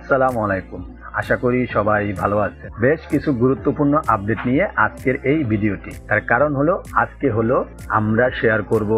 আসসালামু আলাইকুম। আশা করি সবাই ভালো আছেন। বেশ কিছু গুরুত্বপূর্ণ আপডেট নিয়ে আজকের এই ভিডিওটি। তার কারণ হলো আজকে আমরা শেয়ার করব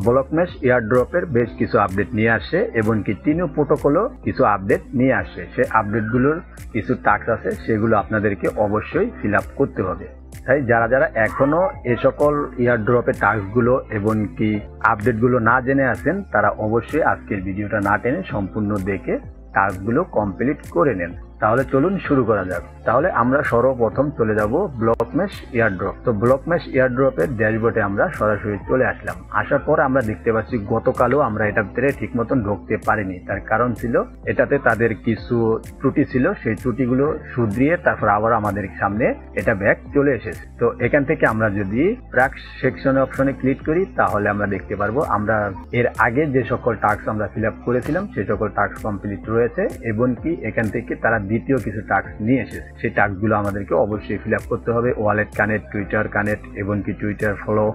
ব্লকমেশ এয়ারড্রপের বেশ কিছু আপডেট নিয়ে আসে এবং কি টিনো প্রোটোকলও কিছু আপডেট নিয়ে আসে। সেই আপডেটগুলোর কিছু টাস্ক আছে, সেগুলো আপনাদেরকে অবশ্যই ফিল আপ করতে হবে। তাই যারা যারা এখনো এই সকল এয়ারড্রপের টাস্কগুলো এবং কি আপডেটগুলো না জেনে আছেন, তারা অবশ্যই আজকের ভিডিওটা না টেনে সম্পূর্ণ দেখে টাস্কগুলো কমপ্লিট করে নেন। তাহলে চলুন শুরু করা যাক। তাহলে আমরা সর্বপ্রথম চলে যাব ব্লকমেশ এয়ারড্রপ। তো ব্লকমেশ এয়ারড্রপের ড্যাশবোর্ডে আমরা সরাসরি চলে আসলাম। আসার পর আমরা দেখতে পাচ্ছি গতকালও আমরা এটা ভিতরে ঠিক মতন ঢুকতে পারিনি। তার কারণ ছিল এটাতে তাদের কিছু ত্রুটি ছিল, সেই ত্রুটিগুলো শুধরিয়ে তারপর আবার আমাদের সামনে এটা ব্যাক চলে এসেছে। তো এখান থেকে আমরা যদি ট্র্যাক সেকশন অপশনে ক্লিক করি, তাহলে আমরা দেখতে পারবো আমরা এর আগে যে সকল টাস্ক আমরা ফিল আপ করেছিলাম সেই সকল টাস্ক কমপ্লিট রয়েছে এবং কি এখান থেকে তারা দ্বিতীয় কিছু টাস্ক নিয়ে এসেছে। সেই টাস্কগুলো আমাদেরকে অবশ্যই ফিল আপ করতে হবে। ওয়ালেট কানেক্ট, টুইটার কানেক্ট এবং কি টুইটার ফলো,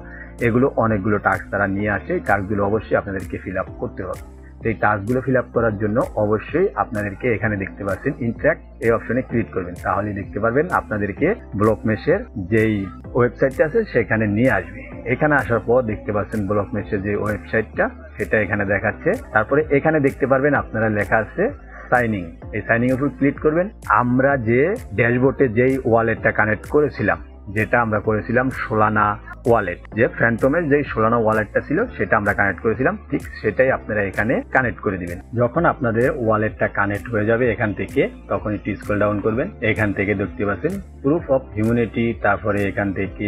এগুলো অনেকগুলো টাস্ক তারা নিয়ে আসে। এই টাস্কগুলো অবশ্যই আপনাদেরকে ফিল আপ করতে হবে। এই টাস্কগুলো ফিল আপ করার জন্য অবশ্যই আপনাদেরকে এখানে দেখতে পাচ্ছেন ইন্টারঅ্যাক্ট, এই অপশনে ক্লিক করবেন। তাহলে দেখতে পারবেন আপনাদেরকে ব্লকমেশের যেই ওয়েবসাইটটা আছে সেখানে নিয়ে আসবে। এখানে আসার পর দেখতে পাচ্ছেন ব্লকমেশের যে ওয়েবসাইটটা সেটা এখানে দেখাচ্ছে। তারপরে এখানে দেখতে পারবেন আপনারা লেখা আছে সাইনিং। এই সাইনিং এর উপর ক্লিক করবেন। আমরা যে ড্যাশবোর্ডে যেই ওয়ালেটটা কানেক্ট করেছিলাম, যেটা আমরা করেছিলাম সোলানা ওয়ালেট, যে ফ্যান্টমের যেই সোলানা ওয়ালেটটা ছিল সেটা আমরা কানেক্ট করেছিলাম, ঠিক সেটাই আপনারা এখানে কানেক্ট করে দিবেন। যখন আপনাদের ওয়ালেটটা কানেক্ট হয়ে যাবে এখান থেকে, তখন একটু স্ক্রল ডাউন করবেন। এখান থেকে দেখতে পাচ্ছেন প্রুফ অফ হিউম্যানিটি, তারপরে এখান থেকে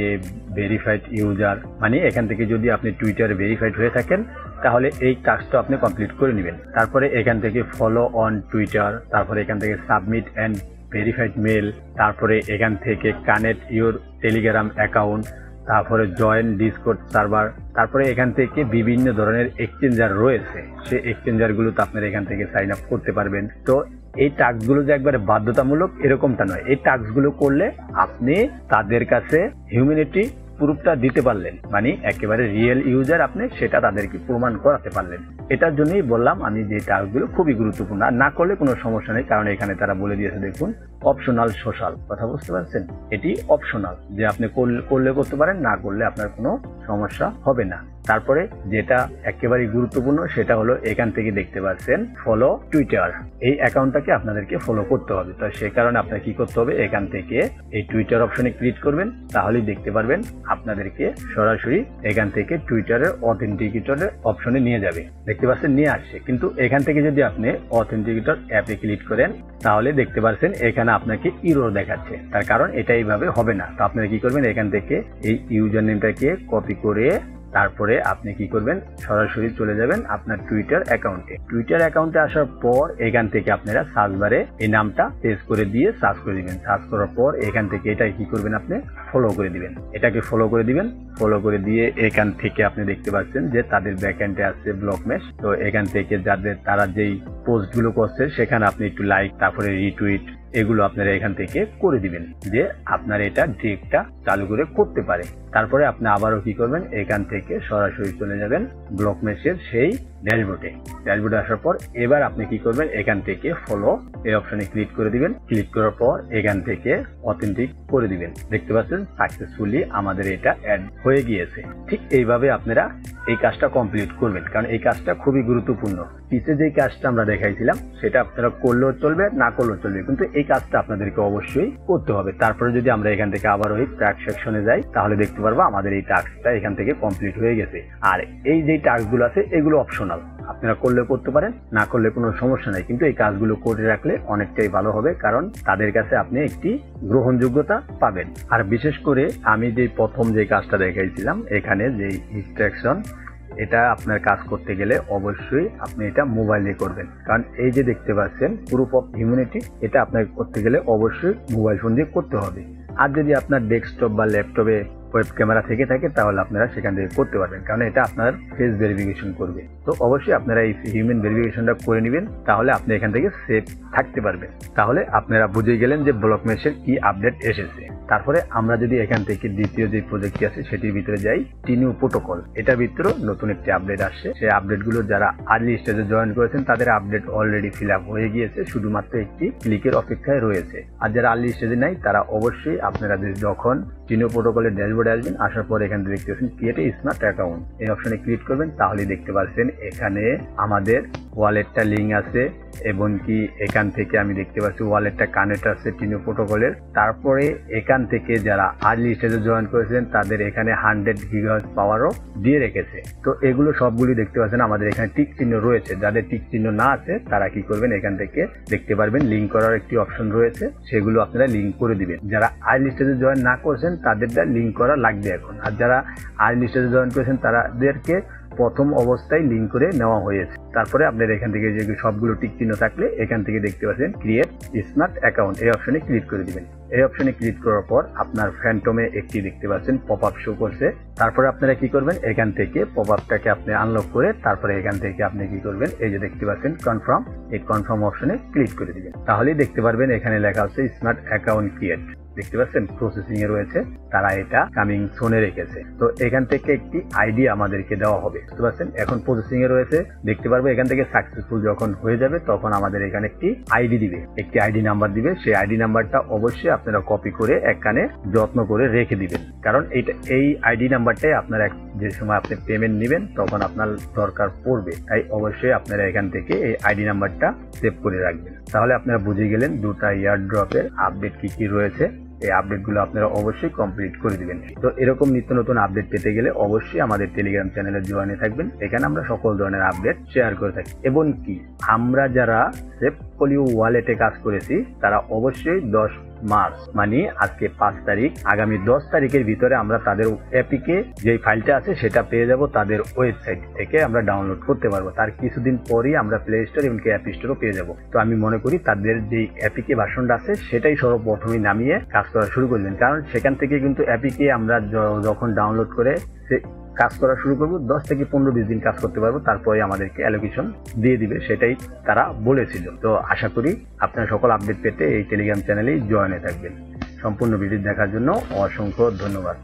ভেরিফাইড ইউজার, মানে এখান থেকে যদি আপনি টুইটারে ভেরিফাইড হয়ে থাকেন তাহলে এই টাস্কটা আপনি কমপ্লিট করে নেবেন। তারপরে এখান থেকে ফলো অন টুইটার, তারপরে এখান থেকে সাবমিট অ্যান্ড ভেরিফাইড মেল, তারপরে এখান থেকে কানেক্ট ইউর টেলিগ্রাম অ্যাকাউন্ট, তারপরে জয়েন ডিসকর্ড সার্ভার, তারপরে এখান থেকে বিভিন্ন ধরনের এক্সচেঞ্জার রয়েছে, সেই এক্সচেঞ্জারগুলোতে আপনারা এখান থেকে সাইন আপ করতে পারবেন। তো এই টাস্কগুলো যে একবারে বাধ্যতামূলক এরকমটা নয়। এই টাস্কগুলো করলে আপনি তাদের কাছে হিউম্যানিটি প্রুফটা দিতে পারলেন, মানে একেবারে রিয়েল ইউজার আপনি, সেটা তাদেরকে প্রমাণ করাতে পারলেন। এটার জন্যই বললাম আমি যে টাস্কগুলো খুবই গুরুত্বপূর্ণ। আর না করলে কোনো সমস্যা নেই, কারণ এখানে তারা বলে দিয়েছে দেখুন অপশনাল সোশ্যাল, কথা বুঝতে পারছেন? এটি অপশনাল, যে আপনি করলে করতে পারেন, না করলে আপনার কোনো সমস্যা হবে না। তারপরে যেটা একেবারে গুরুত্বপূর্ণ সেটা হলো এখান থেকে দেখতে পাচ্ছেন ফলো টুইটার, এই অ্যাকাউন্টটাকে আপনাদেরকে ফলো করতে হবে। তো সেই কারণে আপনার কি করতে হবে, এখান থেকে এই টুইটার অপশনে ক্লিক করবেন। তাহলেই দেখতে পারবেন আপনাদেরকে সরাসরি এখান থেকে টুইটারের অথেন্টিকেটরের অপশনে নিয়ে যাবে। দেখতে পাচ্ছেন নিয়ে আসছে, কিন্তু এখান থেকে যদি আপনি অথেন্টিকেটর অ্যাপে ক্লিক করেন তাহলে দেখতে পাচ্ছেন এখানে আপনাকে ইরর দেখাচ্ছে। তার কারণ এটা এইভাবে হবে না। তো আপনারা কি করবেন, এখান থেকে এই ইউজার নেমটাকে কপি করে তারপরে আপনি কি করবেন, সরাসরি চলে যাবেন আপনার টুইটার অ্যাকাউন্টে। টুইটার অ্যাকাউন্টে আসার পর এখান থেকে আপনারা সার্চ বারে এই নামটা পেস্ট করে দিয়ে সার্চ করে দিবেন। সার্চ করার পর এখান থেকে এটা কি করবেন, আপনি ফলো করে দিবেন। এটাকে ফলো করে দিবেন। ফলো করে দিয়ে এখান থেকে আপনি দেখতে পাচ্ছেন যে তাদের ব্যাকএন্ডে আছে ব্লকমেশ। তো এখান থেকে তারা যেই পোস্টগুলো করছে সেখানে আপনি একটু লাইক, তারপরে রিটুইট, এগুলো আপনারা এখান থেকে করে দিবেন, যে আপনার এটা ডিরেক্টটা চালু করে করতে পারে। তারপরে আপনি আবারও কি করবেন, এখান থেকে সরাসরি চলে যাবেন ব্লকমেশের সেই ড্যাশবোর্ডে। ড্যাশবোর্ডে আসার পর এবার আপনি কি করবেন, এখান থেকে ফলো এই অপশনে ক্লিক করে দিবেন। ক্লিক করার পর এখান থেকে অথেন্টিক করে দিবেন। দেখতে পাচ্ছেন সাকসেসফুলি আমাদের এটা অ্যাড হয়ে গিয়েছে। ঠিক এইভাবে আপনারা এই কাজটা কমপ্লিট করবেন, কারণ এই কাজটা খুবই গুরুত্বপূর্ণ। পিছে যে কাজটা আমরা দেখাইছিলাম সেটা আপনারা করলেও চলবে, না করলেও চলবে, কিন্তু এই কাজটা আপনাদেরকে অবশ্যই করতে হবে। তারপরে যদি আমরা এখান থেকে আবার ওই ট্র্যাক সেকশনে যাই তাহলে দেখতে পারবো আমাদের এই টাস্কটা এখান থেকে কমপ্লিট হয়ে গেছে। আর এই যে টাস্কগুলো আছে এগুলো অপশনাল, আপনারা করলে করতে পারেন, না করলে কোনো সমস্যা নাই, কিন্তু এই কাজগুলো করে রাখলে অনেকটাই ভালো হবে, কারণ তাদের কাছে আপনি একটি গ্রহণযোগ্যতা পাবেন। আর বিশেষ করে আমি যে প্রথম যে কাজটা দেখাইছিলাম এখানে যে ইনস্ট্রাকশন, এটা আপনার কাজ করতে গেলে অবশ্যই আপনি এটা মোবাইলে করবেন, কারণ এই যে দেখতে পাচ্ছেন প্রুফ অফ হিউম্যানিটি, এটা আপনাকে করতে গেলে অবশ্যই মোবাইল ফোন দিয়ে করতে হবে। আর যদি আপনার ডেস্কটপ বা ল্যাপটপে ওয়েব ক্যামেরা থেকে থাকে তাহলে আপনারা সেখান থেকে করতে পারবেন, কারণ এটা আপনার ফেস ভেরিফিকেশন করবে। তো অবশ্যই আপনারা এই হিউম্যান ভেরিফিকেশনটা করে নেবেন, তাহলে আপনি এখান থেকে সেফ থাকতে পারবেন। তাহলে আপনারা বুঝে গেলেন যে ব্লক মেশের কি আপডেট এসেছে। তারপরে আমরা যদি এখান থেকে দ্বিতীয় যে প্রজেক্টটি আছে সেটির ভিতরে যাই, টিনিউ প্রোটোকল, এটার ভিতরে নতুন একটি আপডেট আসছে। সেই আপডেটগুলো যারা আর্লি স্টেজে জয়েন করেছেন তাদের আপডেট অলরেডি ফিল আপ হয়ে গিয়েছে, শুধুমাত্র একটি ক্লিকের অপেক্ষায় রয়েছে। আর যারা আর্লি স্টেজে নাই তারা অবশ্যই আপনারা যখন টিনিউ প্রোটোকলের ড্যাশবোর্ডে আসবেন, আসার পর এখানে দেখতে পাচ্ছেন ক্রিয়েট এ স্মার্ট অ্যাকাউন্ট, এই অপশনে ক্লিক করবেন। তাহলেই দেখতে পাচ্ছেন এখানে আমাদের ওয়ালেটটা লিঙ্ক আছে এবং কি এখান থেকে আমি দেখতে পাচ্ছি ওয়ালেটটা কানেক্ট আছে টিনিউ প্রোটোকলের। তারপরে এখান থেকে যারা আর্লি স্টেজে জয়েন করেছেন তাদের এখানে 100 গিগাহার্টজ পাওয়ারও দিয়ে রেখেছে। তো এগুলো সবগুলি দেখতে পাচ্ছেন আমাদের এখানে টিক চিহ্ন রয়েছে। যাদের টিক চিহ্ন না আছে তারা কি করবেন, এখান থেকে দেখতে পারবেন লিঙ্ক করার একটি অপশন রয়েছে, সেগুলো আপনারা লিঙ্ক করে দিবেন। যারা আর্লি স্টেজে জয়েন না করেছেন তাদেরটা লিঙ্ক করা লাগবে এখন। আর যারা আর্লি স্টেজে জয়েন করেছেন তাদেরকে প্রথম অবস্থায় লিঙ্ক করে নেওয়া হয়েছে। তারপরে আপনার এখান থেকে যে সবগুলো টিক চিহ্ন থাকলে এখান থেকে দেখতে পাচ্ছেন ক্রিয়েট স্মার্ট অ্যাকাউন্ট, এই অপশনে ক্লিক করে দিবেন। এই অপশনে ক্লিক করার পর আপনার ফ্যান্টমে একটি দেখতে পাচ্ছেন পপ আপ শো করছে। তারপরে আপনারা কি করবেন, এখান থেকে পপ আপটাকে আপনি আনলক করে তারপরে এখান থেকে আপনি কি করবেন, এই যে দেখতে পাচ্ছেন কনফার্ম, এই কনফার্ম অপশনে ক্লিক করে দিবেন। তাহলেই দেখতে পারবেন এখানে লেখা আছে স্মার্ট অ্যাকাউন্ট ক্রিয়েট, দেখতে পাচ্ছেন প্রসেসিং এ রয়েছে, তারা এটা কামিং সোনে রেখেছে। তো এখান থেকে একটি আইডি আমাদেরকে দেওয়া হবে, বুঝতে পারছেন। এখন প্রসেসিং এ রয়েছে, দেখতে পারবো এখান থেকে সাকসেসফুল যখন হয়ে যাবে তখন আমাদের এখানে একটি আইডি দিবে, একটি আইডি নাম্বার দিবে। সেই আইডি নাম্বারটা অবশ্যই আপনারা কপি করে এখানে যত্ন করে রেখে দিবেন, কারণ এই আইডি নাম্বারটাই আপনারা যে সময় আপনি পেমেন্ট নেবেন তখন আপনার দরকার পড়বে। তাই অবশ্যই আপনারা এখান থেকে এই আইডি নাম্বারটা সেভ করে রাখবেন। তাহলে আপনারা বুঝে গেলেন দুটা এয়ারড্রপের আপডেট কি কি রয়েছে। এই আপডেটগুলো আপনারা অবশ্যই কমপ্লিট করে দিবেন। তো এরকম নিত্য নতুন আপডেট পেতে গেলে অবশ্যই আমাদের টেলিগ্রাম চ্যানেলে জয়েনে থাকবেন। এখানে আমরা সকল ধরনের আপডেট শেয়ার করে থাকি। এবং কি আমরা যারা সেফপোলিও ওয়ালেটে কাজ করেছি তারা অবশ্যই 10 মার্চ মানে আজকে 5 তারিখ, আগামী 10 তারিখের ভিতরে আমরা তাদের অ্যাপিকে যে ফাইলটা আছে সেটা পেয়ে যাব, তাদের ওয়েবসাইট থেকে আমরা ডাউনলোড করতে পারবো। তার কিছুদিন পরেই আমরা প্লে স্টোর এবং অ্যাপ স্টোরও পেয়ে যাব। তো আমি মনে করি তাদের যে অ্যাপিকে ভার্সনটা আছে সেটাই সর্বপ্রথমেই নামিয়ে কাজ করা শুরু করবেন, কারণ সেখান থেকে কিন্তু অ্যাপিকে আমরা যখন ডাউনলোড করে কাজ করা শুরু করবো 10 থেকে 15-20 দিন কাজ করতে পারবো, তারপরে আমাদেরকে অ্যালোকেশন দিয়ে দিবে, সেটাই তারা বলেছিল। তো আশা করি আপনারা সকল আপডেট পেতে এই টেলিগ্রাম চ্যানেলেই জয়েনে থাকবেন। সম্পূর্ণ ভিডিও দেখার জন্য অসংখ্য ধন্যবাদ।